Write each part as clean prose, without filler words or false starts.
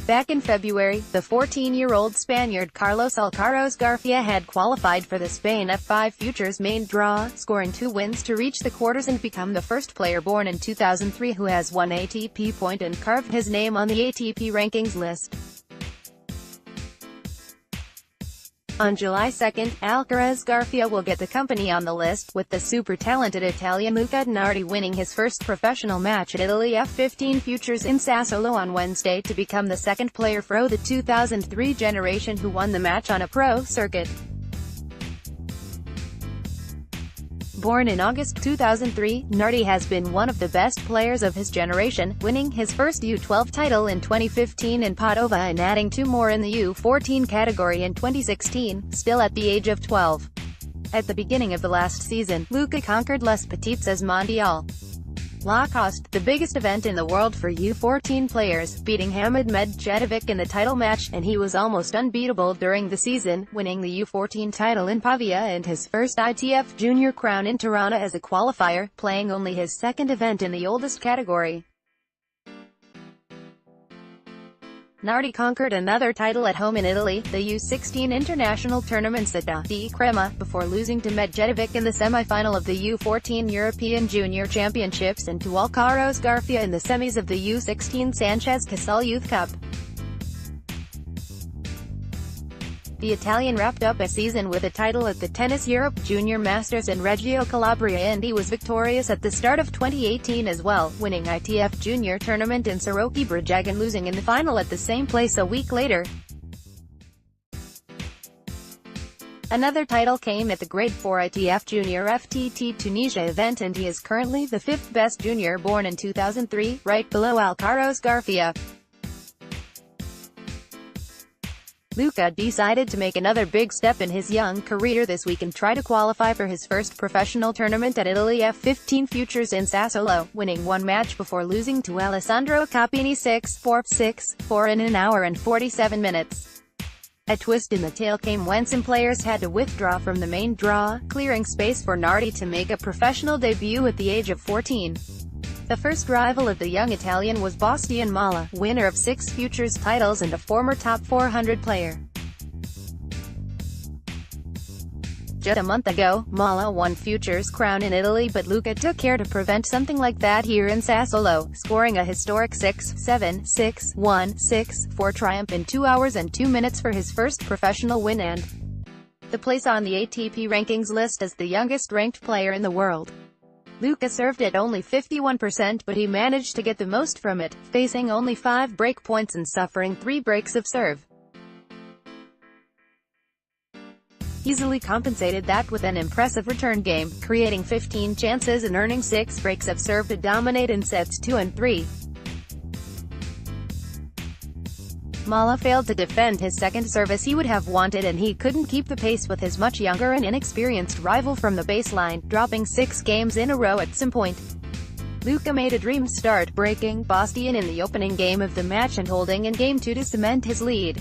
Back in February, the 14-year-old Spaniard Carlos Alcaraz Garfia had qualified for the Spain F15 Futures main draw, scoring 2 wins to reach the quarters and become the first player born in 2003 who has won ATP point and carved his name on the ATP rankings list. On July 2, Alcarez Garfia will get the company on the list, with the super-talented Italian Luca Nardi winning his first professional match at Italy F15 Futures in Sassuolo on Wednesday to become the second player from the 2003 generation who won the match on a pro circuit. Born in August 2003, Nardi has been one of the best players of his generation, winning his first U12 title in 2015 in Padova and adding 2 more in the U14 category in 2016, still at the age of 12. At the beginning of the last season, Luca conquered Les Petites Mondiales Lacoste, the biggest event in the world for U14 players, beating Hamid Medjedovic in the title match, and he was almost unbeatable during the season, winning the U14 title in Pavia and his first ITF junior crown in Tirana as a qualifier, playing only his second event in the oldest category. Nardi conquered another title at home in Italy, the U16 international tournaments at di Crema, before losing to Medjedovic in the semi-final of the U14 European Junior Championships and to Alcarez Garfia in the semis of the U16 Sanchez Casal Youth Cup. The Italian wrapped up a season with a title at the Tennis Europe Junior Masters in Reggio Calabria, and he was victorious at the start of 2018 as well, winning ITF Junior Tournament in Soroki Brajag and losing in the final at the same place a week later. Another title came at the Grade 4 ITF Junior FTT Tunisia event, and he is currently the 5th best junior born in 2003, right below Alcarez Garfia. Luca decided to make another big step in his young career this week and try to qualify for his first professional tournament at Italy F15 Futures in Sassuolo, winning 1 match before losing to Alessandro Capini 6-4, 6-4 in an hour and 47 minutes. A twist in the tale came when some players had to withdraw from the main draw, clearing space for Nardi to make a professional debut at the age of 14. The first rival of the young Italian was Bastian Mala, winner of 6 Futures titles and a former top 400 player. Just a month ago, Mala won Futures crown in Italy, but Luca took care to prevent something like that here in Sassuolo, scoring a historic 6-7, 6-1, 6-4 triumph in 2 hours and 2 minutes for his first professional win and the place on the ATP rankings list as the youngest ranked player in the world. Luca served at only 51%, but he managed to get the most from it, facing only 5 break points and suffering 3 breaks of serve. Easily compensated that with an impressive return game, creating 15 chances and earning 6 breaks of serve to dominate in sets 2 and 3. Mala failed to defend his second service he would have wanted, and he couldn't keep the pace with his much younger and inexperienced rival from the baseline, dropping 6 games in a row at some point. Luca made a dream start, breaking Bastian in the opening game of the match and holding in Game 2 to cement his lead.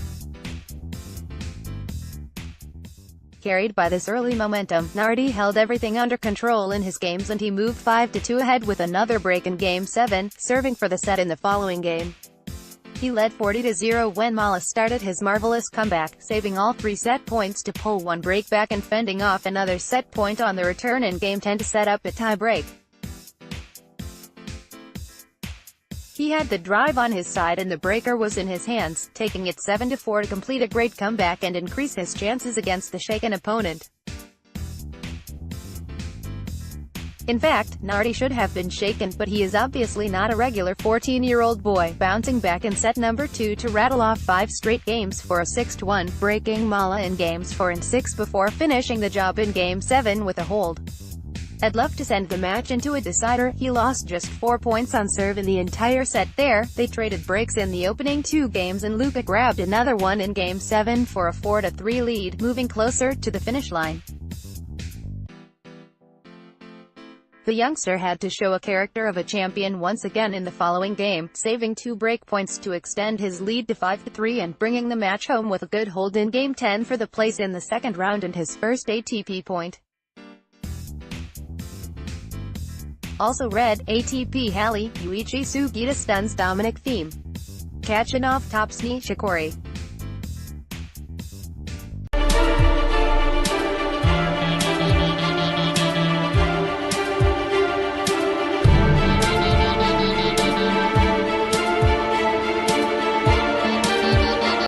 Carried by this early momentum, Nardi held everything under control in his games and he moved 5-2 ahead with another break in Game 7, serving for the set in the following game. He led 40-0 when Mala started his marvelous comeback, saving all 3 set points to pull 1 break back and fending off another set point on the return in Game 10 to set up a tie-break. He had the drive on his side and the breaker was in his hands, taking it 7-4 to complete a great comeback and increase his chances against the shaken opponent. In fact, Nardi should have been shaken, but he is obviously not a regular 14-year-old boy, bouncing back in set number 2 to rattle off 5 straight games for a 6-1, breaking Mala in games 4 and 6 before finishing the job in Game 7 with a hold. I'd love to send the match into a decider. He lost just 4 points on serve in the entire set there. They traded breaks in the opening 2 games and Luca grabbed another one in Game 7 for a 4-3 lead, moving closer to the finish line. The youngster had to show a character of a champion once again in the following game, saving 2 break points to extend his lead to 5-3 and bringing the match home with a good hold in Game 10 for the place in the second round and his first ATP point. Also read, ATP Halle, Yuichi Sugita stuns Dominic Thiem. Kachanov tops Nishikori.